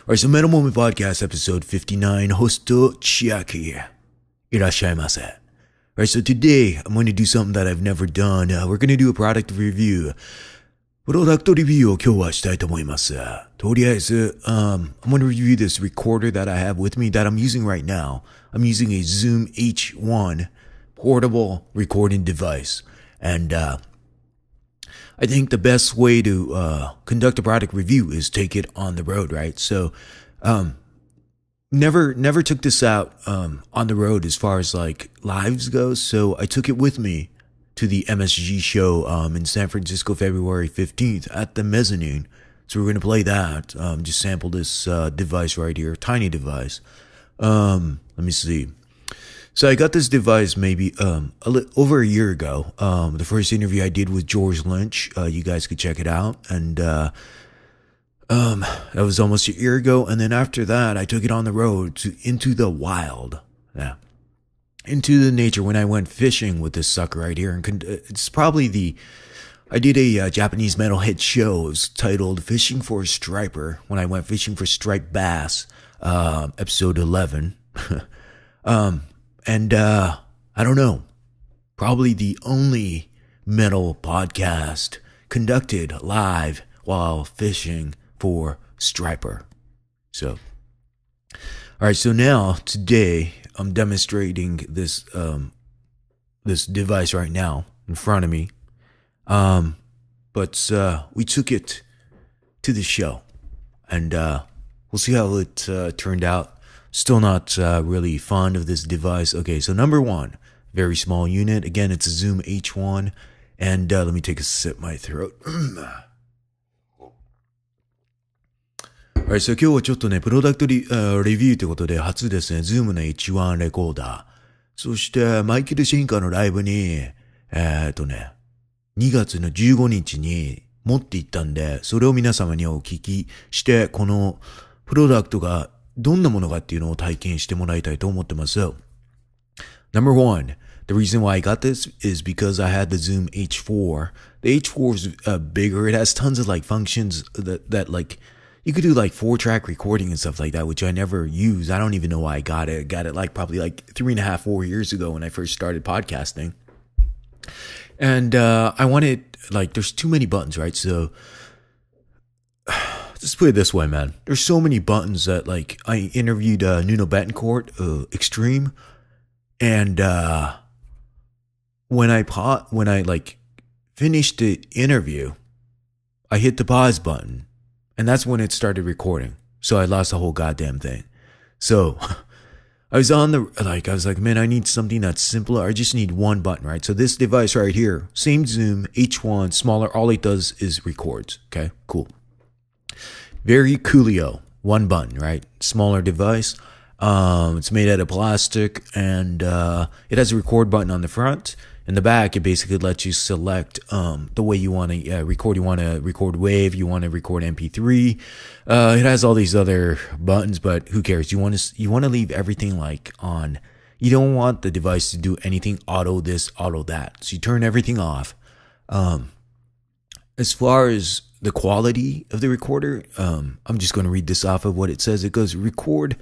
Alright, so Metal Moment Podcast episode 59, host Chiaki. Irashaimase. Alright, so today I'm going to do something that I've never done. We're going to do a product review. プロダクトレビューを今日はしたいと思います。とりあえず、I'm going to review this recorder that I have with me that I'm using right now. I'm using a Zoom H1 portable recording device. And, I think the best way to conduct a product review is take it on the road, right? So, never took this out on the road as far as like lives goes. So I took it with me to the MSG show in San Francisco, February 15th at the Mezzanine. So we're gonna play that. Just sample this device right here, tiny device. Let me see. So I got this device maybe over a year ago. The first interview I did with George Lynch. You guys could check it out. And that was almost a year ago. And then after that, I took it on the road into the wild. Yeah. Into the nature when I went fishing with this sucker right here. And it's probably I did a Japanese metalhead show. It was titled Fishing for a Striper. When I went fishing for striped bass, episode 11. And I don't know, probably the only metal podcast conducted live while fishing for striper. So, all right. So now today I'm demonstrating this this device right now in front of me. But we took it to the show, and we'll see how it turned out. Still not really fond of this device. Okay, so number one, very small unit. Again, it's a Zoom H1. And let me take a sip my throat. Alright, so 今日はちょっとね、プロダクトレビューということで、初ですね、Zoom の H1 レコーダー。そして、マイケル・シェンカーのライブに、2月の15日に持って行ったんで、それを皆様にお聞きして、このプロダクトがどんなものかっていうのを体験してもらいたいと思ってます。Number one, the reason why I got this is because I had the Zoom H4. The H4 is bigger. It has tons of like functions that like you could do like 4-track recording and stuff like that, which I never use. I don't even know why I got it. I got it like probably like 3.5, 4 years ago when I first started podcasting. And I wanted like there's too many buttons, right? So let's put it this way, man. There's so many buttons that, like, I interviewed Nuno Betancourt, Extreme, and when I like finished the interview, I hit the pause button, and that's when it started recording. So I lost the whole goddamn thing. So I was like, man, I need something that's simpler. I just need one button, right? So this device right here, same Zoom H1, smaller. All it does is records. Okay, cool. Very coolio, one button, right? Smaller device. It's made out of plastic, and it has a record button on the front. In the back, it basically lets you select the way you want to record. You want to record WAV, you want to record MP3. It has all these other buttons, but who cares? You want to leave everything like on. You don't want the device to do anything auto this, auto that. So you turn everything off. As far as the quality of the recorder, I'm just going to read this off of what it says. It goes record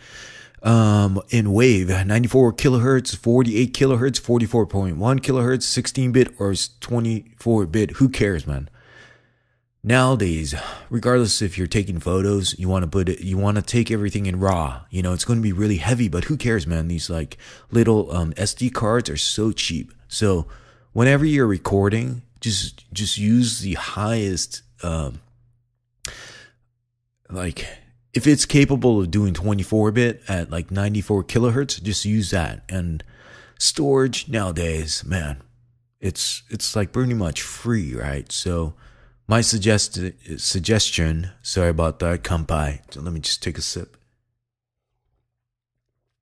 in wave 94 kilohertz, 48 kilohertz, 44.1 kilohertz, 16-bit or 24-bit. Who cares, man? Nowadays, regardless if you're taking photos, you want to take everything in RAW. You know, it's going to be really heavy, but who cares, man? These like little SD cards are so cheap. So whenever you're recording, just use the highest. Like if it's capable of doing 24-bit at like 94 kilohertz, just use that. And storage nowadays, man, it's like pretty much free, right? So my suggestion, sorry about that, kanpai. So let me just take a sip.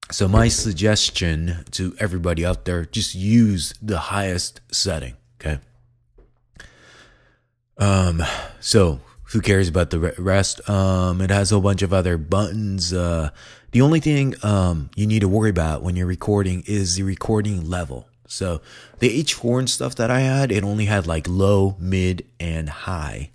So my suggestion to everybody out there, just use the highest setting, okay? So who cares about the rest? It has a whole bunch of other buttons. The only thing you need to worry about when you're recording is the recording level. So the H4 and stuff that I had, it only had like low, mid, and high.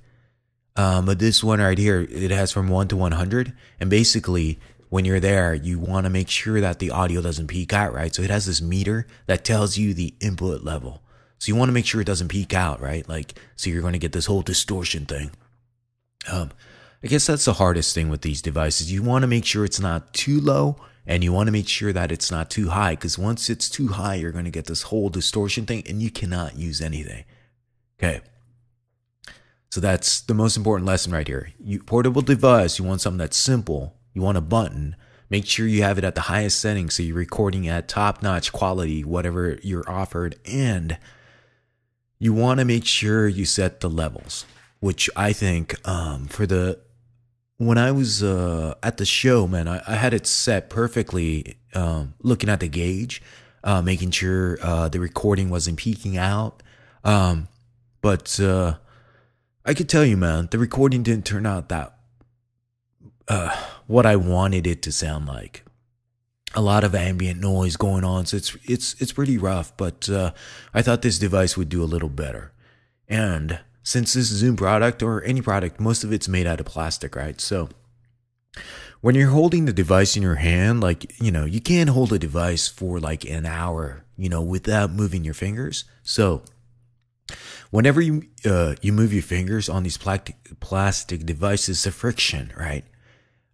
But this one right here, it has from 1 to 100. And basically, when you're there, you want to make sure that the audio doesn't peak out, right? So it has this meter that tells you the input level. So you want to make sure it doesn't peak out, right? Like, so you're going to get this whole distortion thing. I guess that's the hardest thing with these devices. You want to make sure it's not too low, and you want to make sure that it's not too high, because once it's too high, you're going to get this whole distortion thing, and you cannot use anything. Okay. So that's the most important lesson right here. Portable device, you want something that's simple. You want a button. Make sure you have it at the highest setting so you're recording at top-notch quality, whatever you're offered. And you want to make sure you set the levels, which I think when I was at the show, man, I had it set perfectly, looking at the gauge, making sure the recording wasn't peaking out. But I could tell you, man, the recording didn't turn out that what I wanted it to sound like. A lot of ambient noise going on, so it's pretty rough. But I thought this device would do a little better. And since this Zoom product or any product, most of it's made out of plastic, right? So when you're holding the device in your hand, like, you know, you can't hold a device for like an hour, you know, without moving your fingers. So whenever you move your fingers on these plastic devices, the friction, right?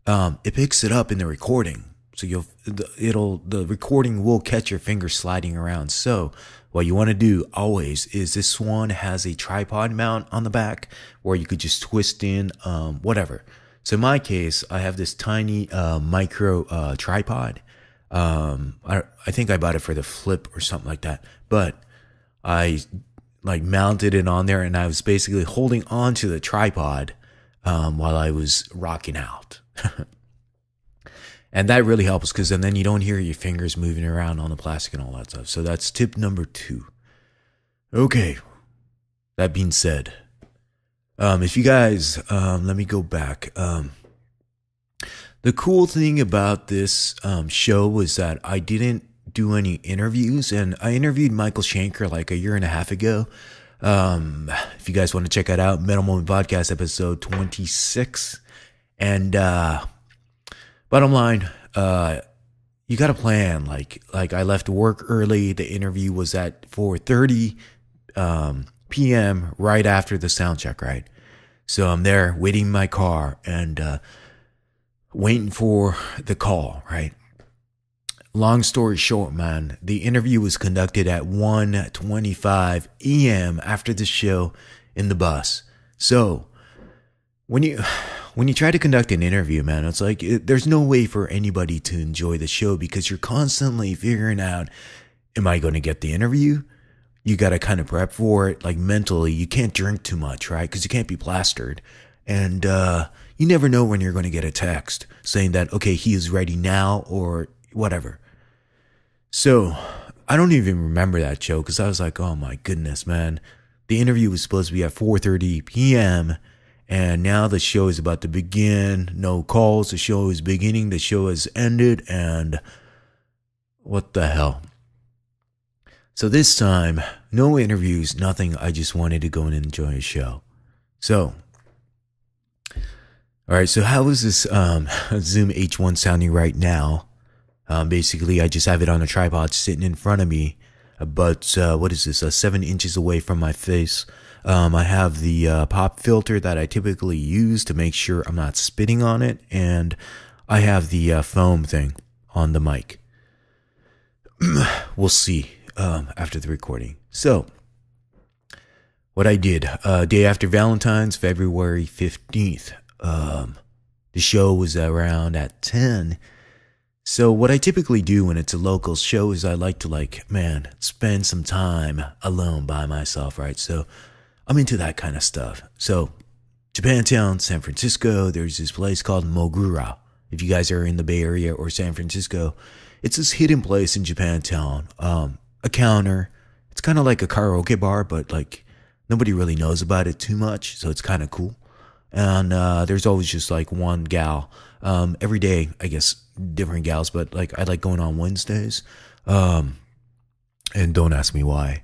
It picks it up in the recording. So the recording will catch your finger sliding around. So what you want to do always is, this one has a tripod mount on the back where you could just twist in whatever. So in my case, I have this tiny micro tripod. I think I bought it for the Flip or something like that. But I like mounted it on there, and I was basically holding onto the tripod while I was rocking out. And that really helps, because then you don't hear your fingers moving around on the plastic and all that stuff. So that's tip number 2. Okay. That being said, if you guys, let me go back. The cool thing about this show was that I didn't do any interviews, and I interviewed Michael Schenker like a year and a half ago. If you guys want to check that out, Metal Moment Podcast episode 26. And bottom line, you got to plan. Like I left work early. The interview was at 4:30 p.m. right after the sound check, right? So I'm there waiting in my car and waiting for the call, right? Long story short, man, the interview was conducted at 1:25 a.m. after the show in the bus. So when you try to conduct an interview, man, it's like there's no way for anybody to enjoy the show, because you're constantly figuring out, am I going to get the interview? You got to kind of prep for it, like mentally. You can't drink too much, right? Because you can't be plastered. And you never know when you're going to get a text saying that, okay, he is ready now or whatever. So I don't even remember that show, because I was like, oh my goodness, man. The interview was supposed to be at 4:30 p.m., and now the show is about to begin. No calls. The show is beginning. The show has ended. And what the hell? So this time, no interviews, nothing. I just wanted to go and enjoy a show. So, all right. So how is this Zoom H1 sounding right now? Basically, I just have it on a tripod sitting in front of me. But what is this? 7 inches away from my face. I have the pop filter that I typically use to make sure I'm not spitting on it, and I have the foam thing on the mic. We'll see after the recording. So, what I did, day after Valentine's, February 15th, the show was around at 10. So what I typically do when it's a local show is I like to spend some time alone by myself, right? So I'm into that kind of stuff. So Japantown, San Francisco, there's this place called Mogura. If you guys are in the Bay Area or San Francisco, it's this hidden place in Japantown. A counter. It's kind of like a karaoke bar, but like nobody really knows about it too much. So it's kind of cool. And there's always just like one gal. Every day, I guess, different gals, but like I like going on Wednesdays. And don't ask me why.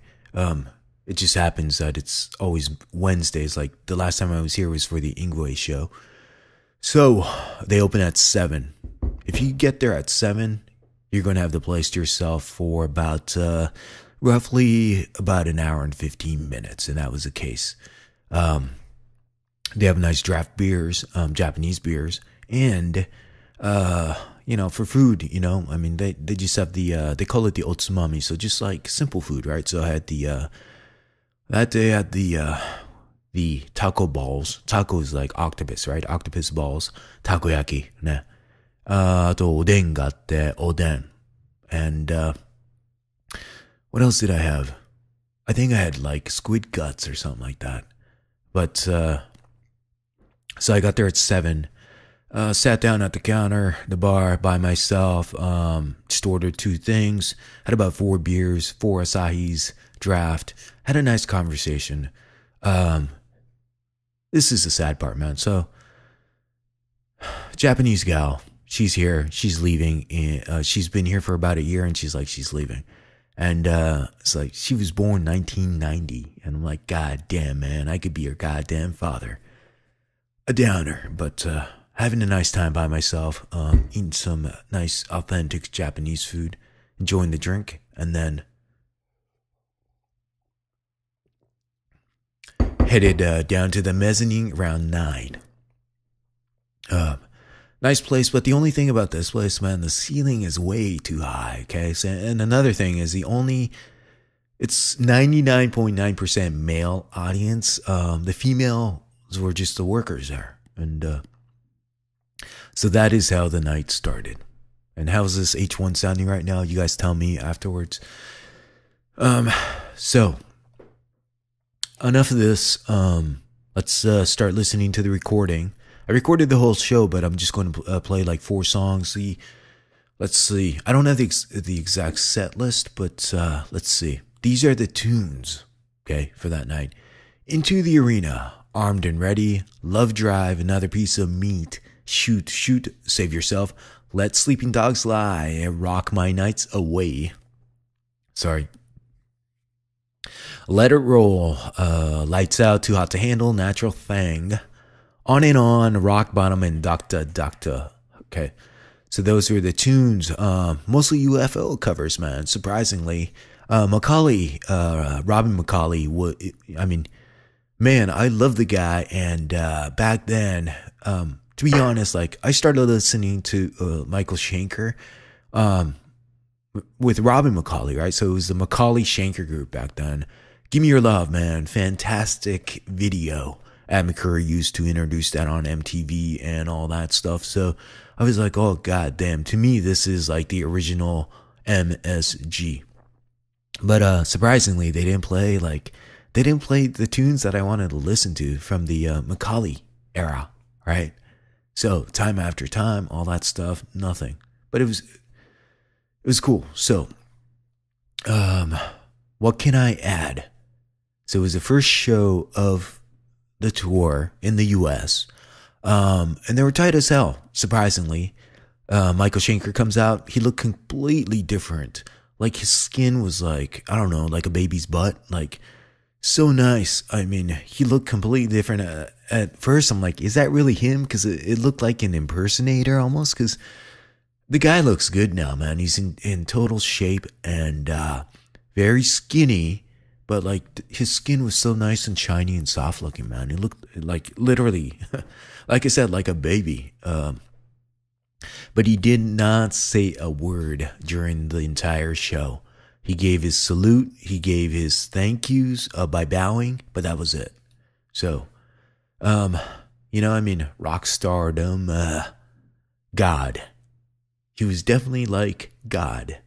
It just happens that it's always Wednesdays. Like the last time I was here was for the Ingwe show. So they open at 7. If you get there at 7, you're going to have the place to yourself for about roughly about an hour and 15 minutes. And that was the case. They have nice draft beers, Japanese beers. And, for food, I mean, they just have they call it the otsumami. So just like simple food, right? So I had that day I had the taco balls. Taco is like octopus, right? Octopus balls. Takoyaki, ne. あとおでんがあっておでん and what else did I have? I think I had like squid guts or something like that. But so I got there at 7. Sat down at the counter, the bar by myself. Just ordered 2 things. Had about 4 beers, 4 Asahis, draft. Had a nice conversation. This is the sad part, man. So Japanese gal. She's here. She's leaving. She's been here for about a year, and she's leaving. And it's like she was born 1990, and I'm like, God damn, man, I could be your goddamn father. A downer, but having a nice time by myself, eating some nice, authentic Japanese food, enjoying the drink, and then headed down to the mezzanine around 9. Nice place, but the only thing about this place, man, the ceiling is way too high, okay? So, and another thing is it's 99.9% male audience. The females were just the workers there. And so that is how the night started. And how's this H1 sounding right now? You guys tell me afterwards. So, enough of this. Let's start listening to the recording. I recorded the whole show, but I'm just going to play like 4 songs. Let's see. I don't have the exact set list, but let's see. These are the tunes, okay, for that night. Into the Arena, Armed and Ready, Love Drive, Another Piece of Meat, Shoot, Shoot, Save Yourself, Let Sleeping Dogs Lie, Rock My Nights Away. Sorry. Let It Roll, Lights Out, Too Hot to Handle, Natural Thing. On and On, Rock Bottom, and Doctor. Okay. So those are the tunes. Mostly UFO covers, man. Surprisingly. Macaulay, Robin Macaulay, man, I love the guy. And back then, to be honest, like I started listening to Michael Schenker with Robin Macaulay, right? So it was the Macaulay Schenker group back then. Give Me Your Love, man. Fantastic video. Adam Curry used to introduce that on MTV and all that stuff. So I was like, oh, God damn. To me, this is like the original MSG. But surprisingly, they didn't play the tunes that I wanted to listen to from the Macaulay era, right? So time after time, all that stuff, nothing. But it was cool. So, what can I add? So it was the first show of the tour in the US. And they were tight as hell, surprisingly. Michael Schenker comes out. He looked completely different. Like his skin was like, I don't know, like a baby's butt. Like so nice. I mean, he looked completely different. At first, I'm like, is that really him? Because it looked like an impersonator almost. Because the guy looks good now, man. He's in total shape and very skinny. But like his skin was so nice and shiny and soft looking, man. He looked like literally, like I said, like a baby. But he did not say a word during the entire show. He gave his salute. He gave his thank yous by bowing, but that was it. So, rock stardom, God. He was definitely like God.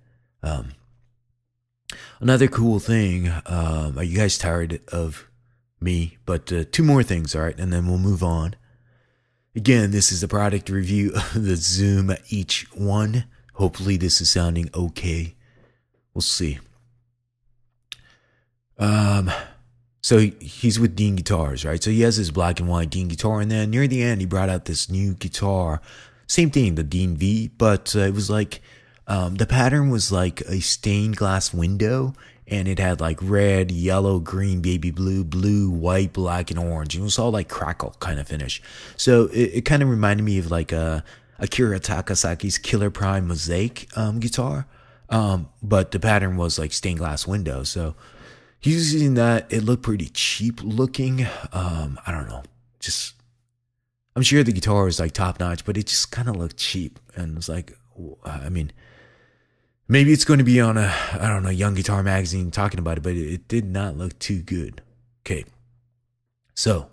Another cool thing, are you guys tired of me? But 2 more things, all right, and then we'll move on. Again, this is a product review of the Zoom H1. Hopefully this is sounding okay. We'll see. So he's with Dean Guitars, right? So he has his black and white Dean guitar, and then near the end he brought out this new guitar. Same thing, the Dean V, but it was like... the pattern was like a stained glass window, and it had like red, yellow, green, baby blue, blue, white, black, and orange. It was all like crackle kind of finish. So it kind of reminded me of like Akira Takasaki's Killer Prime Mosaic guitar. But the pattern was like stained glass windows. So using that, it looked pretty cheap looking. I don't know. Just, I'm sure the guitar is like top notch, but it just kind of looked cheap. And it's like, I mean, maybe it's going to be on a, I don't know, Young Guitar Magazine talking about it, but it did not look too good. Okay. So,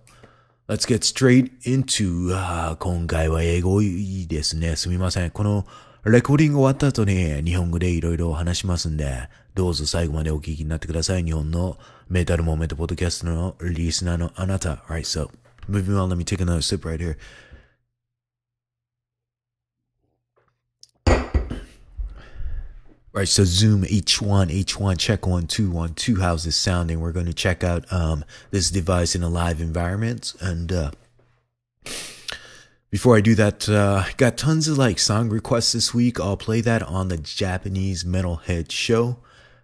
let's get straight into, 今回は英語いいですね。すみません。このレコーディング終わった後に日本語でいろいろ話しますんで、どうぞ最後までお聞きになってください。日本のメタルモーメントポッドキャストのリスナーのあなた。Alright, so, moving on, let me take another sip right here. Right, so Zoom H1, check 1, 2, 1, 2. How's this sounding? We're going to check out this device in a live environment. And before I do that, got tons of like song requests this week. I'll play that on the Japanese Metalhead show.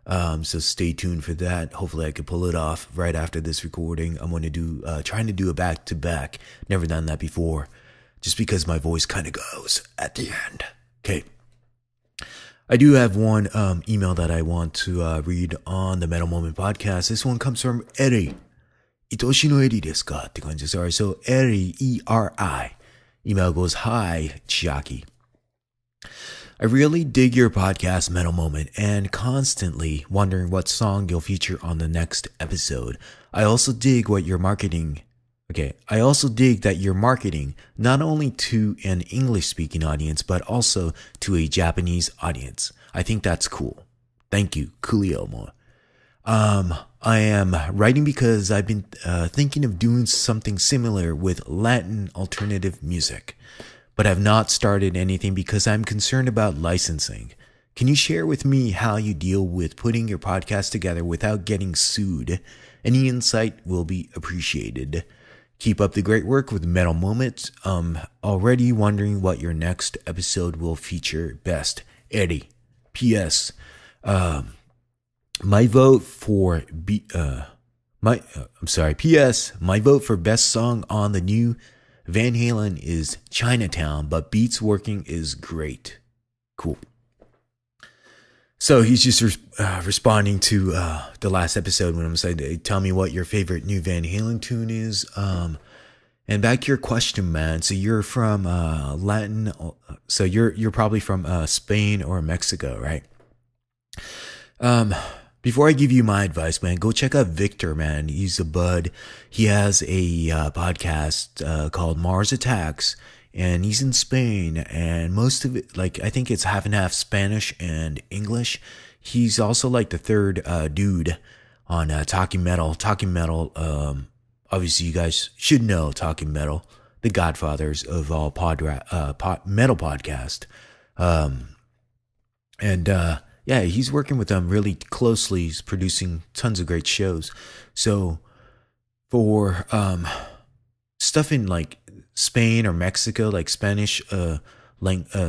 So stay tuned for that. Hopefully I can pull it off right after this recording. I'm going to do, trying to do a back-to-back. Never done that before. Just because my voice kind of goes at the end. Okay. I do have one email that I want to read on the Metal Moment podcast. This one comes from Eri. Itoshi no Eri desu ka? って感じです。Alright, so Eri, E-R-I. Email goes, Hi, Chiaki. I really dig your podcast, Metal Moment, and constantly wondering what song you'll feature on the next episode. I also dig that you're marketing not only to an English-speaking audience, but also to a Japanese audience. I think that's cool. Thank you, Kuliomo. I am writing because I've been thinking of doing something similar with Latin alternative music, but have not started anything because I'm concerned about licensing. Can you share with me how you deal with putting your podcast together without getting sued? Any insight will be appreciated. Keep up the great work with Metal Moment. Already wondering what your next episode will feature best. Eddie. P.S. My vote for P.S. My vote for best song on the new Van Halen is Chinatown, but Beats Working is great. Cool. So he's just responding to the last episode when I'm saying, tell me what your favorite new Van Halen tune is. And back to your question, man. So you're from Latin. So you're probably from Spain or Mexico, right? Before I give you my advice, man, go check out Victor, man. He's a bud. He has a podcast called Mars Attacks. And he's in Spain, and most of it, like, I think it's half and half Spanish and English. He's also like the third dude on Talking Metal. Talking Metal, obviously you guys should know Talking Metal, the godfathers of all metal podcast. Yeah, he's working with them really closely. He's producing tons of great shows. So for stuff in like Spain or Mexico, like Spanish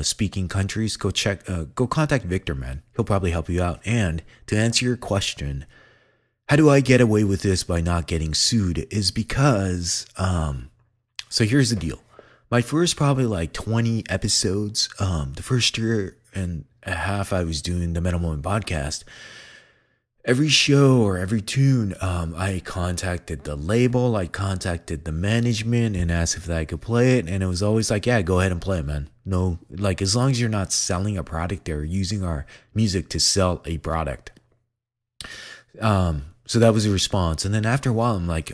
speaking countries, go contact Victor, man. He'll probably help you out. And to answer your question, how do I get away with this by not getting sued, is because so here's the deal. My first probably like 20 episodes, the first year and a half I was doing the Metal Moment podcast, every show or every tune, I contacted the label, I contacted the management and asked if I could play it. And it was always like, yeah, go ahead and play it, man. No, like, as long as you're not selling a product, they're using our music to sell a product. So that was the response. And then after a while, I'm like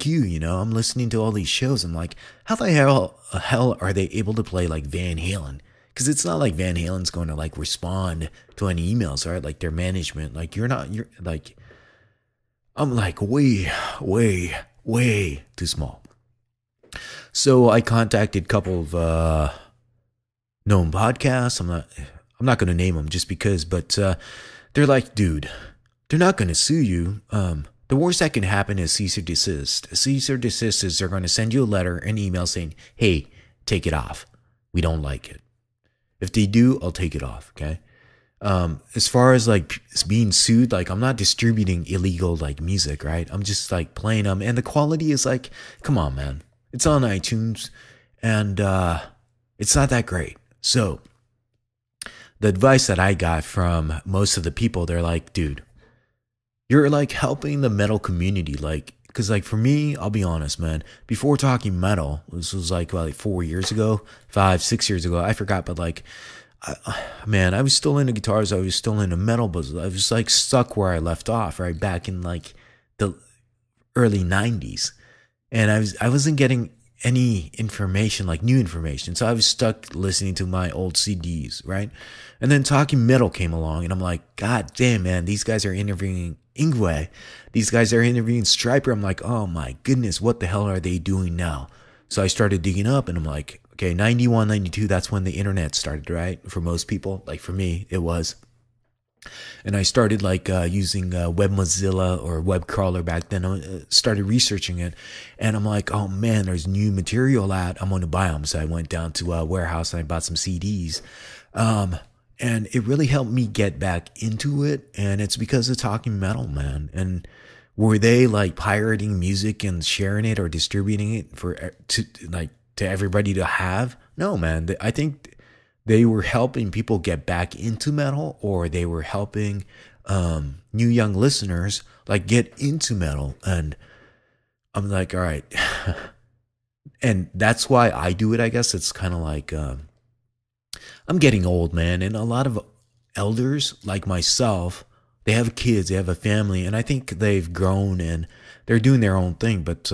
you know, I'm listening to all these shows. I'm like, how the hell are they able to play like Van Halen? Because it's not like Van Halen's going to like respond to any emails, right? Like their management, like you're like, I'm like way too small. So I contacted a couple of known podcasts. I'm not going to name them just because, but they're like, dude, they're not going to sue you. The worst that can happen is cease or desist. Cease or desist is they're going to send you a letter, an email saying, hey, take it off. We don't like it. If they do, I'll take it off, okay? As far as like being sued, like I'm not distributing illegal like music, right? I'm just like playing them, and the quality is like, come on, man. It's on iTunes, and it's not that great. So the advice that I got from most of the people, they're like, dude, you're like helping the metal community, like, because like for me, I'll be honest, man. Before talking metal, this was like about like 4 years ago, 5, 6 years ago, I forgot, but like. Man, I was still into guitars. I was still into metal, but I was like stuck where I left off, right back in like the early '90s, and I wasn't getting any information, like new information. So I was stuck listening to my old CDs, right? And then Talking Metal came along, and I'm like, God damn, man, these guys are interviewing Ingwe. These guys are interviewing Striper. I'm like, oh my goodness, what the hell are they doing now? So I started digging up, and I'm like, okay, 91, 92, that's when the internet started, right? For most people, like for me, it was. And I started like using Web Mozilla or Web Crawler back then. I started researching it, and I'm like, oh man, there's new material out. I'm going to buy them. So I went down to a warehouse and I bought some CDs. And it really helped me get back into it. And it's because of Talking Metal, man. And were they like pirating music and sharing it or distributing it to everybody to have? No, man. I think they were helping people get back into metal, or they were helping new young listeners like get into metal. And I'm like, all right. And that's why I do it. I guess it's kind of like I'm getting old, man. And a lot of elders like myself, they have kids, they have a family, and I think they've grown and they're doing their own thing. But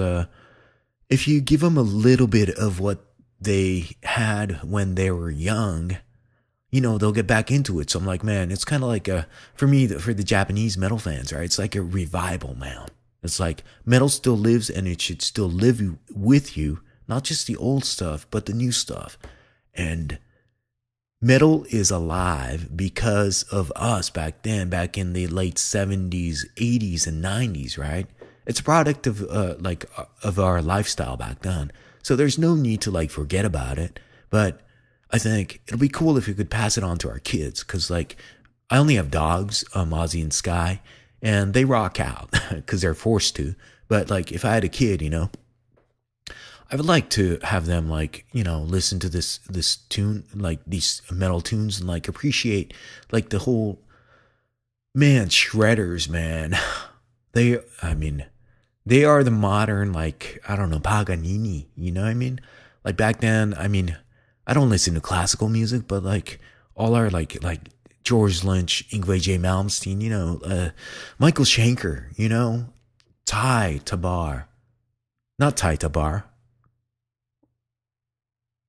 if you give them a little bit of what they had when they were young, you know, they'll get back into it. So I'm like, man, it's kind of like for me, for the Japanese metal fans, right? It's like a revival, man. It's like metal still lives, and it should still live with you, not just the old stuff, but the new stuff. And metal is alive because of us back then, back in the late 70s, 80s, and 90s, right? It's a product of of our lifestyle back then. So there's no need to like forget about it. But I think it'll be cool if we could pass it on to our kids, because like I only have dogs, Ozzy and Sky, and they rock out because they're forced to. But like if I had a kid, you know, I would like to have them like, you know, listen to this tune, like these metal tunes, and like appreciate like the whole, man, shredders, man. They are the modern, like, I don't know, Paganini, you know what I mean? Like back then, I mean, I don't listen to classical music, but like all our like George Lynch, Yngwie J. Malmsteen, you know, Michael Schenker, you know, Ty Tabar. Not Ty Tabar.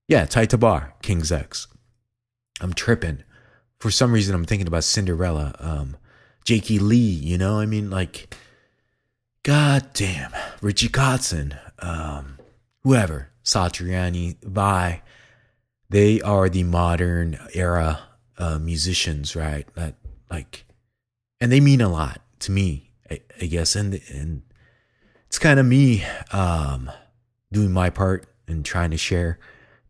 Yeah, Ty Tabar, King's X. I'm tripping. For some reason, I'm thinking about Cinderella. Jakey Lee, you know, I mean, like, god damn, Richie Kotzen, whoever, Satriani, Vi, they are the modern era musicians, right? That like, and they mean a lot to me, I guess, and it's kind of me doing my part and trying to share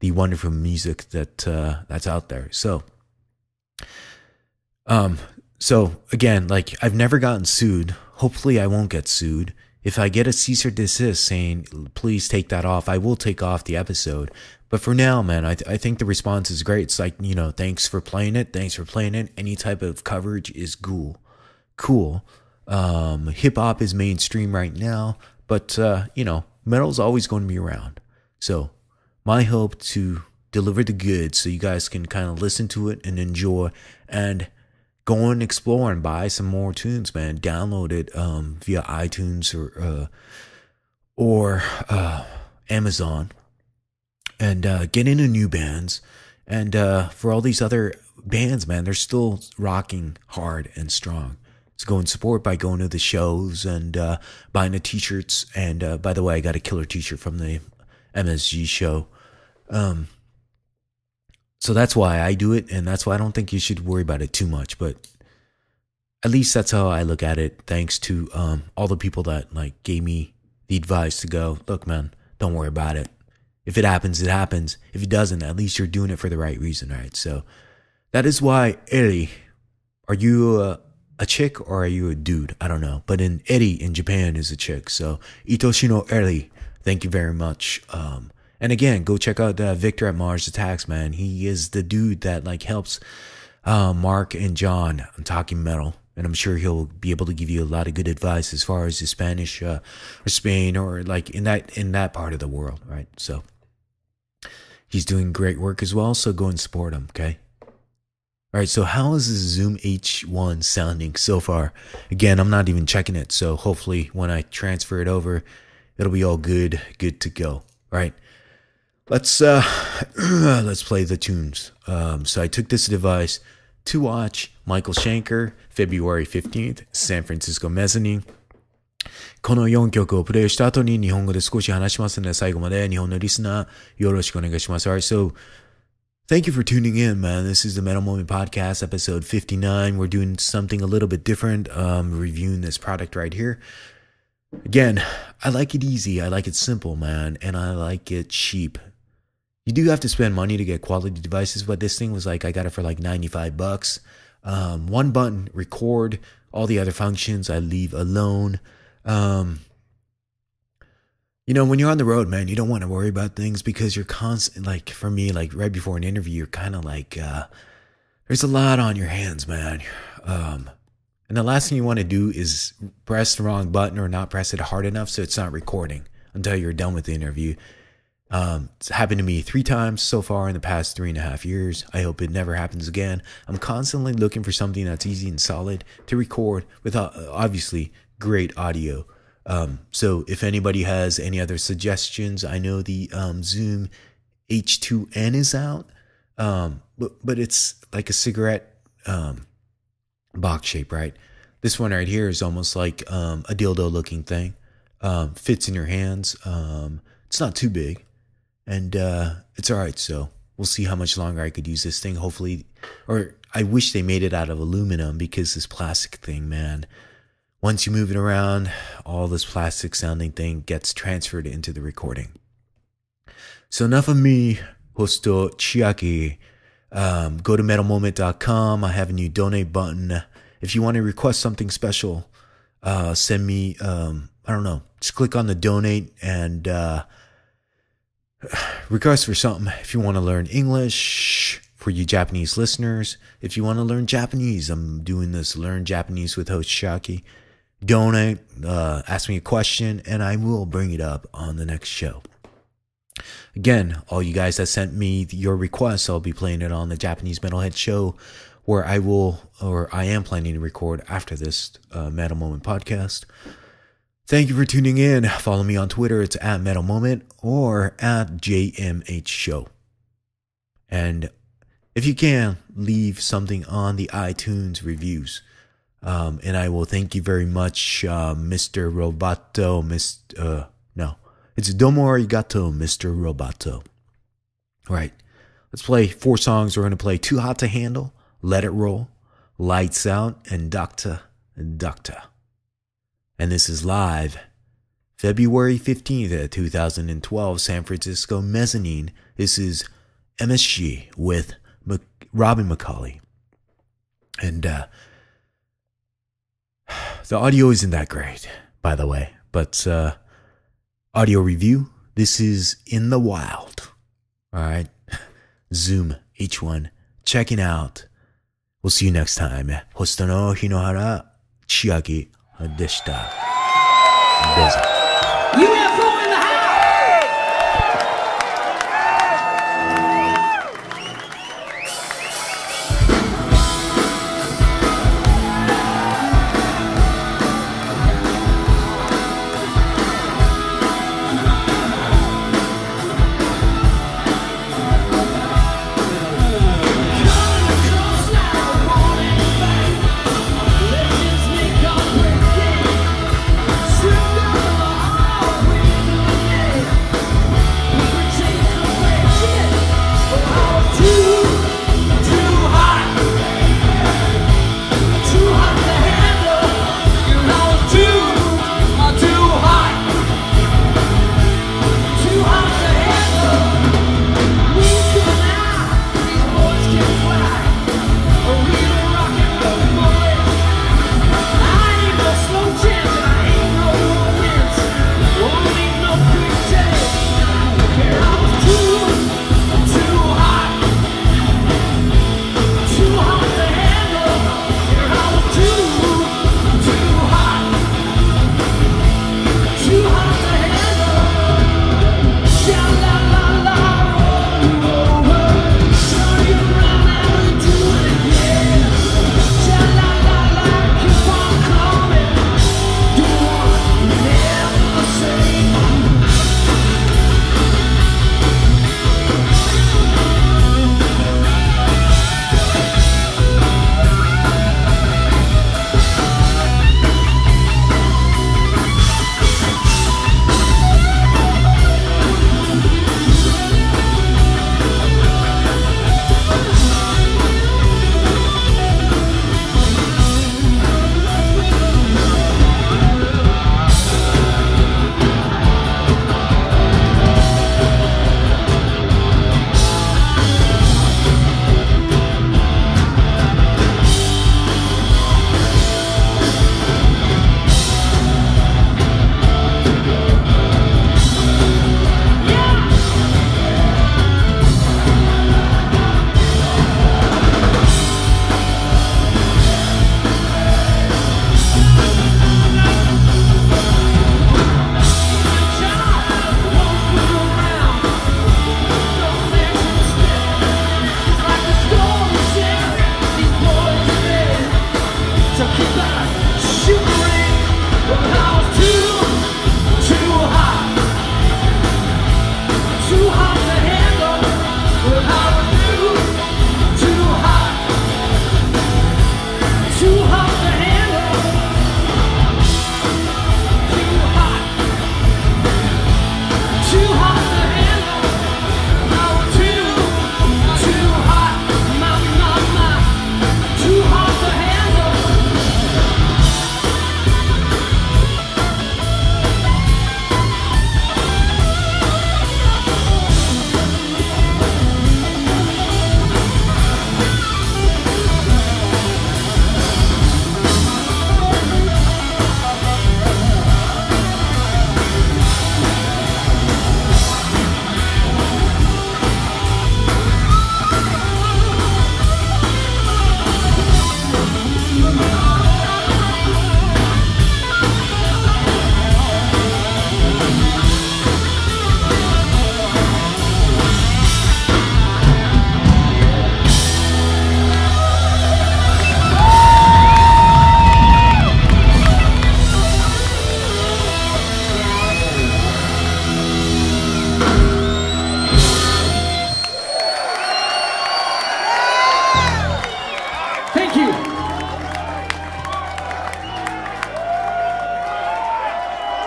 the wonderful music that's out there. So again, like I've never gotten sued. Hopefully I won't get sued. If I get a cease or desist saying, please take that off, I will take off the episode. But for now, man, I think the response is great. It's like, you know, thanks for playing it. Thanks for playing it. Any type of coverage is cool. Hip hop is mainstream right now, but, you know, metal's always going to be around. So my hope to deliver the goods so you guys can kind of listen to it and enjoy and go and explore and buy some more tunes, man. Download it via iTunes or Amazon, and get into new bands. And for all these other bands, man, they're still rocking hard and strong. So go and support by going to the shows and buying the t-shirts. And by the way, I got a killer t-shirt from the MSG show. So that's why I do it, and that's why I don't think you should worry about it too much. But at least that's how I look at it. Thanks to all the people that like gave me the advice to go, look, man, don't worry about it. If it happens, it happens. If it doesn't, at least you're doing it for the right reason, right? So that is why Eri are you a chick or are you a dude? I don't know. But in Eddie in Japan is a chick. So Itoshino Eri, thank you very much. And again, go check out Victor at Mars Attacks, man. He is the dude that like helps Mark and John on Talking Metal. And I'm sure he'll be able to give you a lot of good advice as far as the Spanish or Spain or like in that part of the world, right? So he's doing great work as well. So go and support him, okay? All right, so how is the Zoom H1 sounding so far? Again, I'm not even checking it. So hopefully when I transfer it over, it'll be all good to go. All right. Let's play the tunes. So I took this device to watch Michael Schenker, February 15th, San Francisco Mezzanine. この4曲をプレイした後に日本語で少し話しますので、最後まで日本のリスナーよろしくお願いします。Alright, so thank you for tuning in, man. This is the Metal Moment Podcast, episode 59. We're doing something a little bit different, reviewing this product right here. Again, I like it easy, I like it simple, man, and I like it cheap. You do have to spend money to get quality devices, but this thing was like, I got it for like $95. One button, record. All the other functions I leave alone. You know, when you're on the road, man, you don't want to worry about things because you're constant, like for me, like right before an interview, you're kind of like, there's a lot on your hands, man. And the last thing you want to do is press the wrong button or not press it hard enough so it's not recording until you're done with the interview. It's happened to me 3 times so far in the past 3.5 years. I hope it never happens again. I'm constantly looking for something that's easy and solid to record with obviously great audio. So if anybody has any other suggestions, I know the Zoom H2N is out, but it's like a cigarette box shape, right? This one right here is almost like a dildo looking thing. Fits in your hands. It's not too big. And it's all right, so we'll see how much longer I could use this thing. Hopefully, or I wish they made it out of aluminum because this plastic thing, man, once you move it around, all this plastic sounding thing gets transferred into the recording. So enough of me, Hosto Chiaki. Go to metalmoment.com. I have a new donate button. If you want to request something special, send me, I don't know, just click on the donate and request for something. If you want to learn English, for you Japanese listeners, if you want to learn Japanese, I'm doing this Learn Japanese with host Chiaki. Donate, ask me a question, and I will bring it up on the next show. Again, all you guys that sent me your requests, I'll be playing it on the Japanese Metalhead show, where I am planning to record after this Metal Moment podcast. Thank you for tuning in. Follow me on Twitter. It's at Metal Moment or at JMH Show. And if you can, leave something on the iTunes reviews. And I will thank you very much, Mr. Roboto. It's Domo Arigato, Mr. Roboto. All right, let's play 4 songs. We're going to play Too Hot to Handle, Let It Roll, Lights Out, and Doctor. And this is live, February 15th, 2012, San Francisco Mezzanine. This is MSG with Robin McCauley. And the audio isn't that great, by the way. But audio review, this is In the Wild. All right, Zoom H1, checking out. We'll see you next time. Hosta no Hinohara Chiaki でした。どうぞ。UFO in the house! We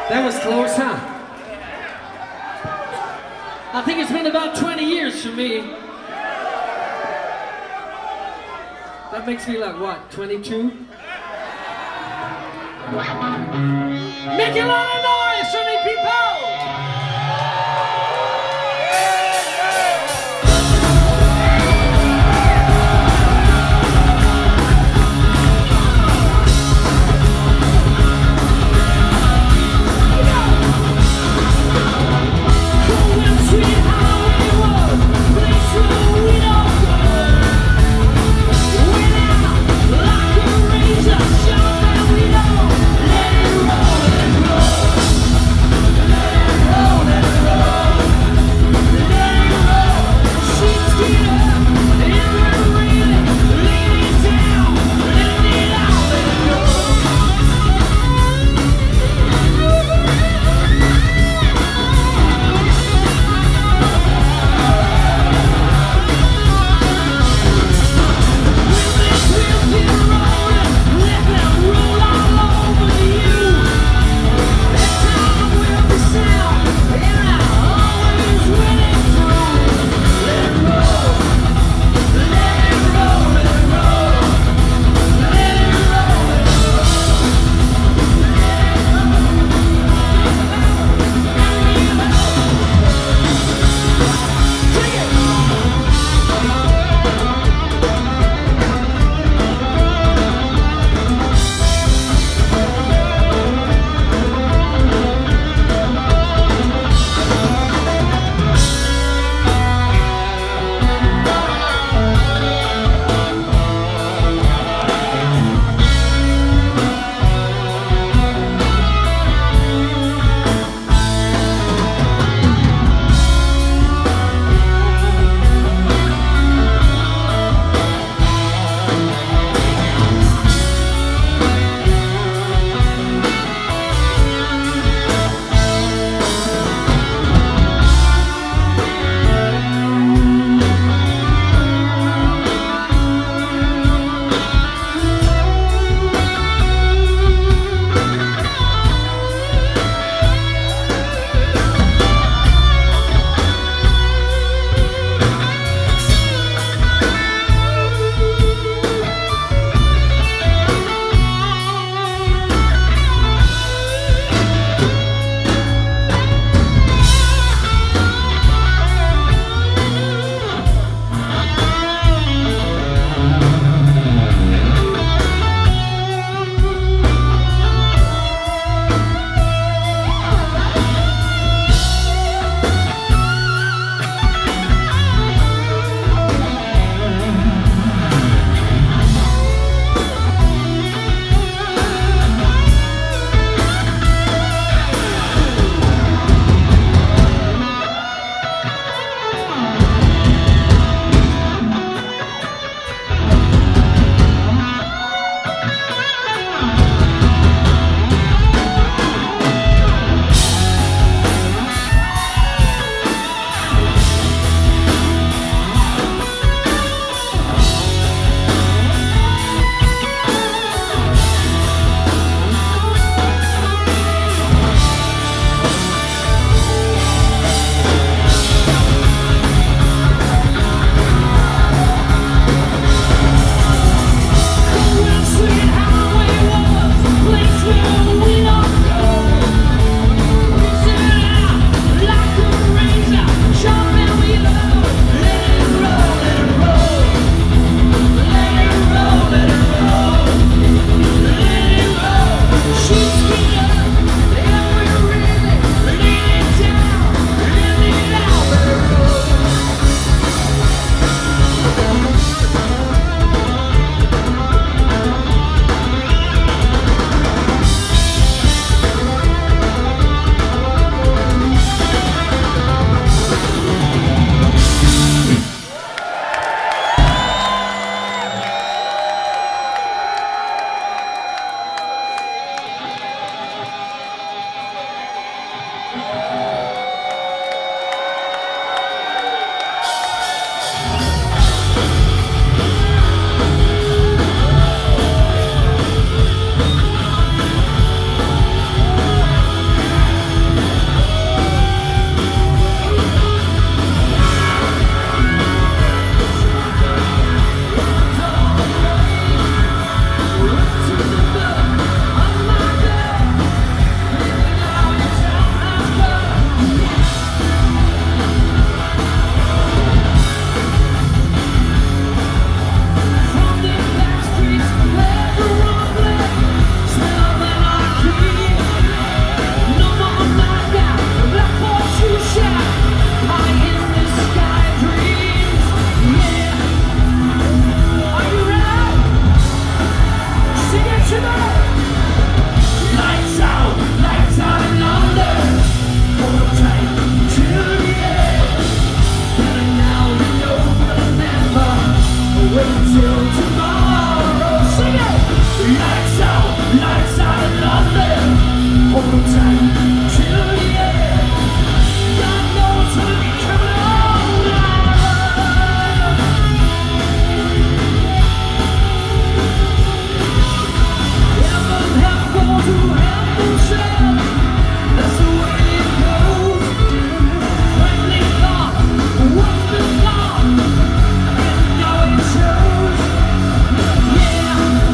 That was close, huh? I think it's been about 20 years for me. That makes me like what, 22? Make a lot of noise for me, people! Show that we don't let it roll and roll. till tomorrow. Sing it! Lights out in London. Hold on tight till the end. God knows we'll be coming on now. Heaven have fallen to heaven sent. That's the way it goes. When they thought what's been gone, and now it shows. Yeah.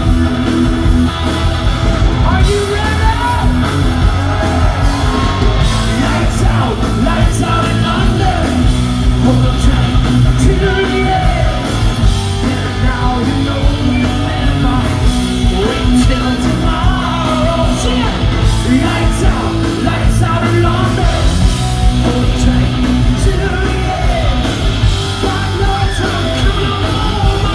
Are you ready? Lights out in London. Hold on tight till the end. And now you know we'll never wait till tomorrow. Sing it! Lights out in London. Hold on tight till the end. God knows I'm coming home.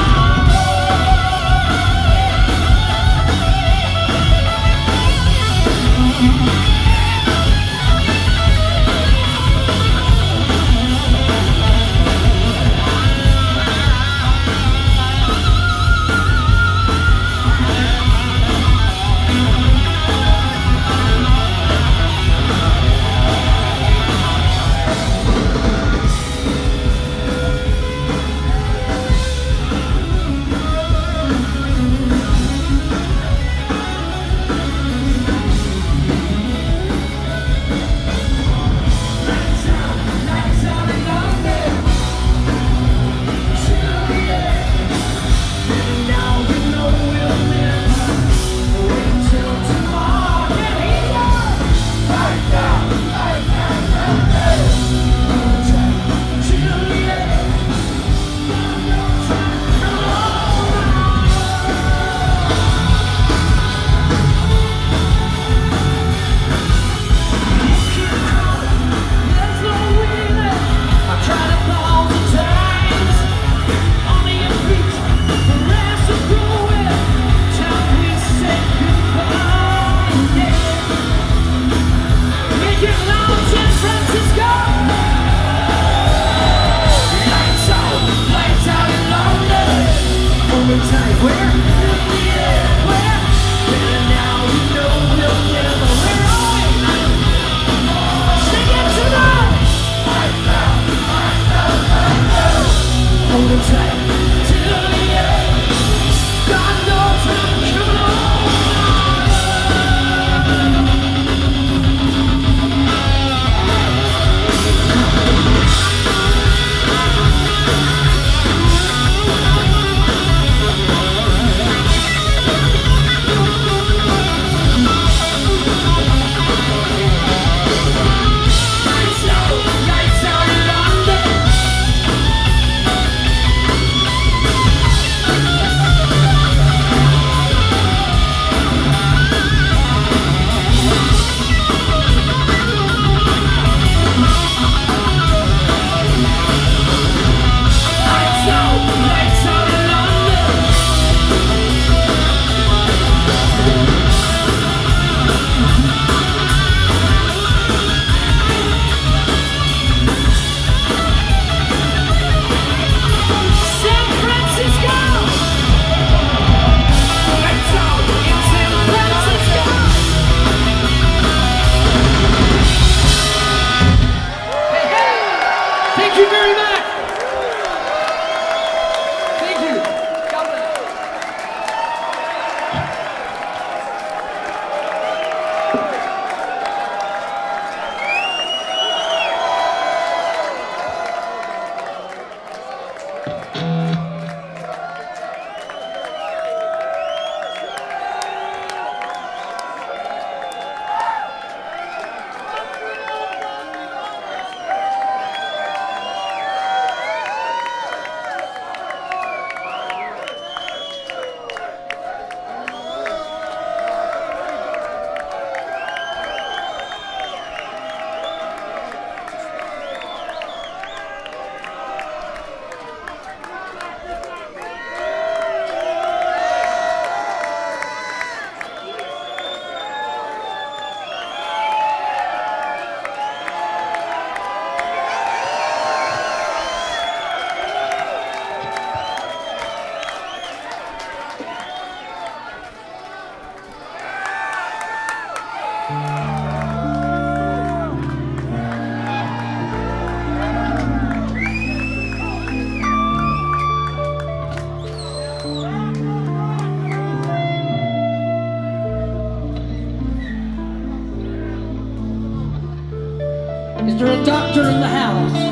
Lights out in London. Till the end. And now we know we'll never wait till tomorrow. Can he go? Lights out in London. Hold tight till the end. God knows I'm coming home There's no winning. I tried 1,000 times. Only your feet, the rest are going. Till we say goodbye. Yeah. Make it loud, San Francisco. Lights out in London. Hold on tight, where? In the air, where? And now we know we'll never. Where are we? Sing it tonight. Hold on tight till the end. God knows I'm coming home. Is there a doctor in the house?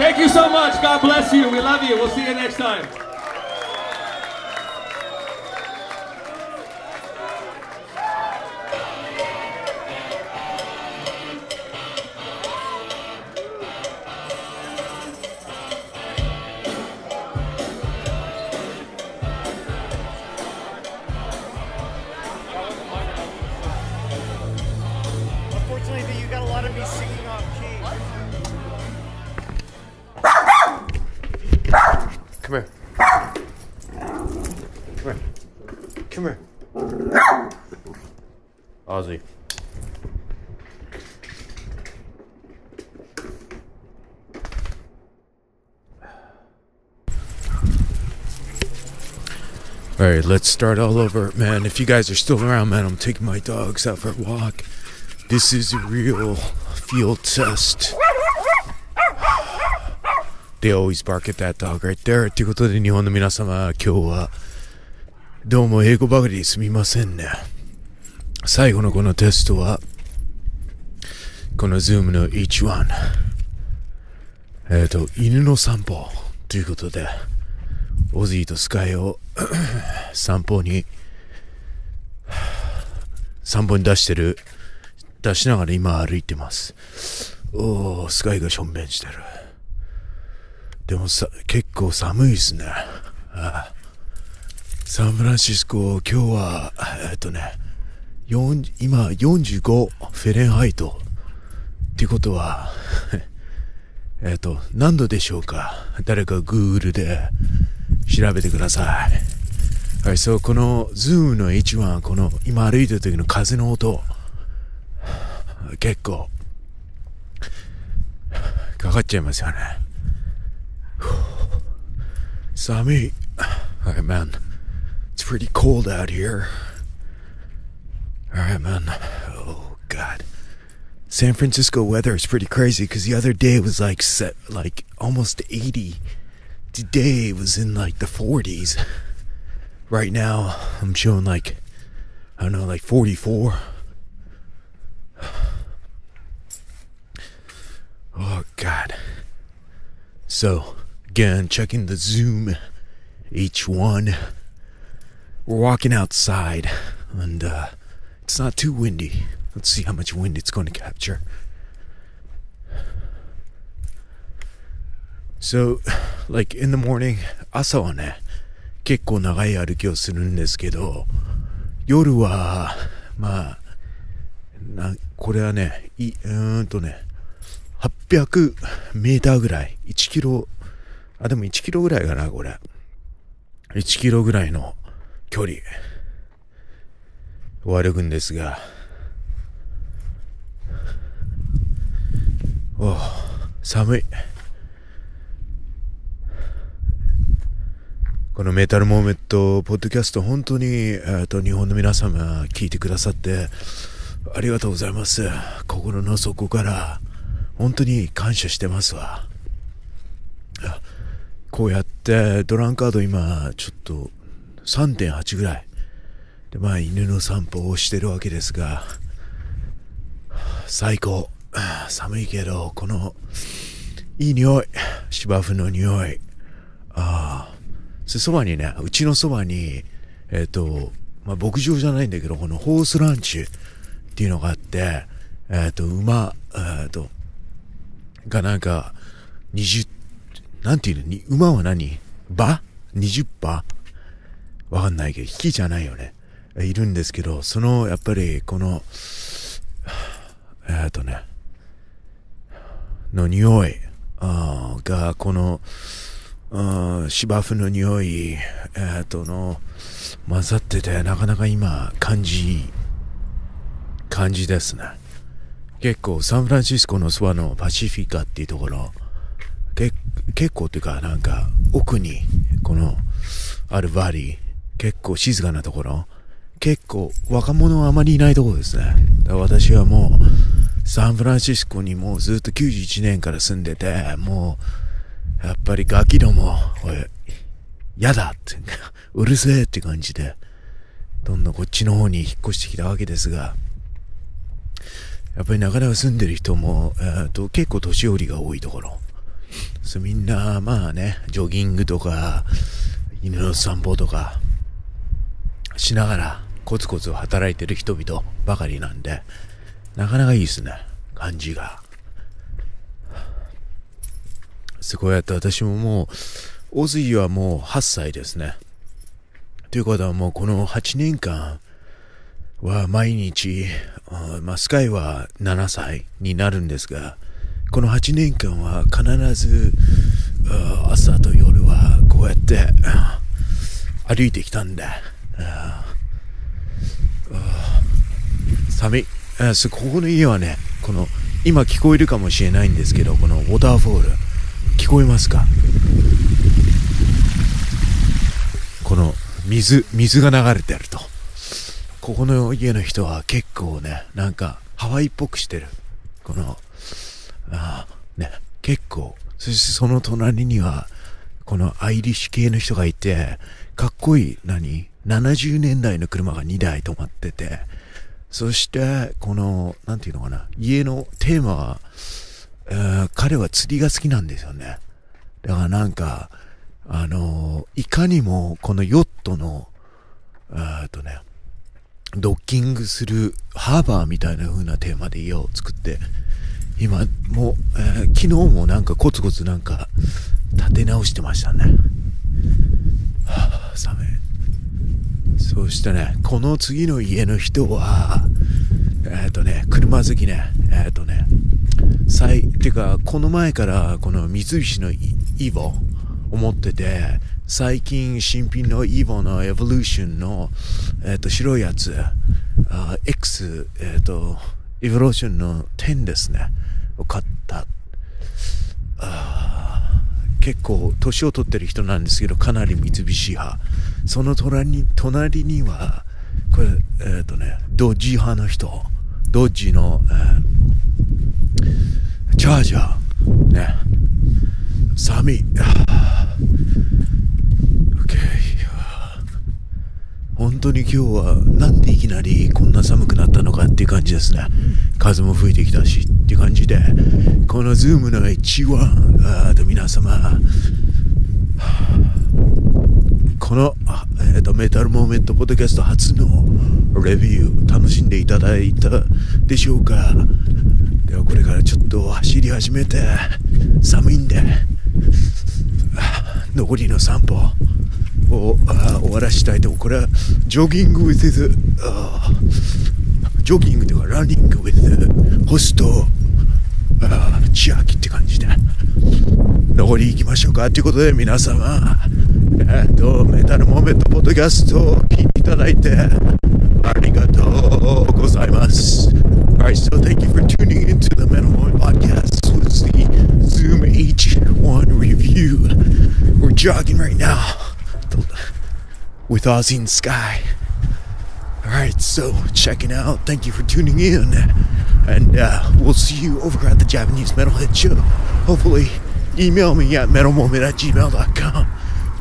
Thank you so much. God bless you. We love you. We'll see you next time. Unfortunately, you got a lot of me singing off key. Come here. Come here. Come here. Ozzy. Alright, let's start all over. Man, if you guys are still around, man, I'm taking my dogs out for a walk. This is a real field test. They always bark at that dog right there. ということで、日本の皆様、今日はどうも英語ばかりすみませんね。最後のこのテストは、この Zoom の H1。犬の散歩ということで、オズイとスカイを散歩に出しながら今歩いてます。おー、スカイがしょんべんしてる。でも結構寒いですね。サンフランシスコ、今日は、今45フェレンハイト。っていうことは、何度でしょうか？誰か Google で調べてください。はい、そう、この Zoom の H1、この今歩いてる時の風の音、結構、かかっちゃいますよね。寒い。Alright, man. It's pretty cold out here. Alright, man. Oh, God. San Francisco weather is pretty crazy because the other day was like almost 80. Today it was in like the 40s. Right now I'm showing like, I don't know, like 44. Oh, God. So, again, checking the Zoom H1. We're walking outside, and it's not too windy. Let's see how much wind it's going to capture. So, like in the morning, 朝はね、結構長い歩きをするんですけど、夜は、まあ、これはね、800メーターぐらい、1キロ、でも1キロぐらいかな、これ。1キロぐらいの距離を歩くんですが、寒い。このメタルモーメントポッドキャスト、本当に、日本の皆様聞いてくださってありがとうございます。心の底から本当に感謝してますわ。こうやってドランカード今ちょっと 3.8 ぐらいで、まあ犬の散歩をしてるわけですが、最高。寒いけどこのいい匂い、芝生の匂い。そばにね、うちのそばにまあ牧場じゃないんだけど、このホースランチっていうのがあって、馬がなんか20、なんていうのに、馬は何？馬？ 20 馬？わかんないけど、引きじゃないよね。いるんですけど、その、やっぱり、この、の匂い、が、この、芝生の匂い、の、混ざってて、なかなか今、感じですね。結構、サンフランシスコのそばのパシフィカっていうところ、結構っていうか、なんか、奥に、この、あるバリー、結構静かなところ、結構、若者はあまりいないところですね。だから私はもう、サンフランシスコにもうずっと91年から住んでて、もう、やっぱりガキども、やだって、うるせえって感じで、どんどんこっちの方に引っ越してきたわけですが、やっぱりなかなか住んでる人も、結構年寄りが多いところ。みんなまあね、ジョギングとか犬の散歩とかしながらコツコツ働いてる人々ばかりなんで、なかなかいいですね、感じが。こうやって私ももう、大杉はもう8歳ですね。ということはもうこの8年間は毎日、スカイは7歳になるんですが、この8年間は必ず朝と夜はこうやって歩いてきたんで、寒い。ここの家はね、この今聞こえるかもしれないんですけど、このウォーターフォール聞こえますか？この水が流れてると、ここの家の人は結構ね、なんかハワイっぽくしてる。このね、結構。そしてその隣にはこのアイリッシュ系の人がいて、かっこいい70年代の車が2台止まってて、そしてこのなんていうのかな、家のテーマは、彼は釣りが好きなんですよね。だからなんかいかにもこのヨットのドッキングするハーバーみたいな風なテーマで家を作って、今も昨日もなんかコツコツなんか立て直してましたね。寒い。そしてね、この次の家の人は車好きね。てかこの前からこの三菱のイボを持ってて、最近新品のイボのエボリューションの白いやつ、X エボリューションの10ですねを買った。結構年を取ってる人なんですけど、かなり三菱派。その隣にはこれドッジ派の人、ドッジの、チャージャーね。寒い。本当に今日はなんでいきなりこんな寒くなったのかっていう感じですね。風も吹いてきたしっていう感じで、このズームの1話皆様、このメタルモーメントポッドキャスト初のレビュー楽しんでいただいたでしょうか。ではこれからちょっと走り始めて、寒いんで残りの散歩を終わらしたいと。これはジョギング with ジョギングというかランニング with ホストチアキって感じで残り行きましょうか。ということで皆様、メタルモーメントポッドキャストを聞いていただいてありがとうございます。Alright, so thank you for tuning into the Metal Moment Podcast with the Zoom H1 review. We're jogging right now with Ozzy and Sky. Alright, so checking out. Thank you for tuning in. And we'll see you over at the Japanese Metalhead Show. Hopefully, email me at metalmoment@gmail.com.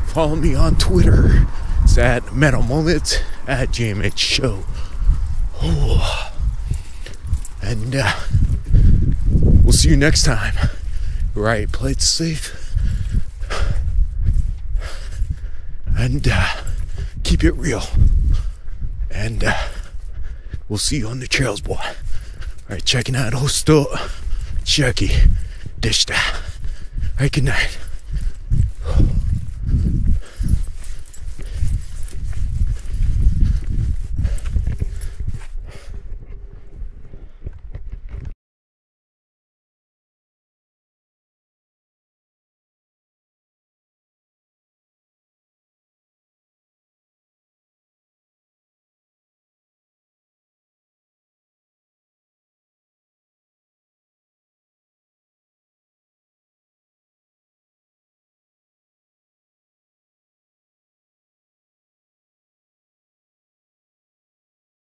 Follow me on Twitter. It's at metalmoment @JMH Show. Oh. And we'll see you next time. Right, play it safe. And keep it real. And we'll see you on the trails, boy. Alright, checking out host Chiaki でした。Alright, good night.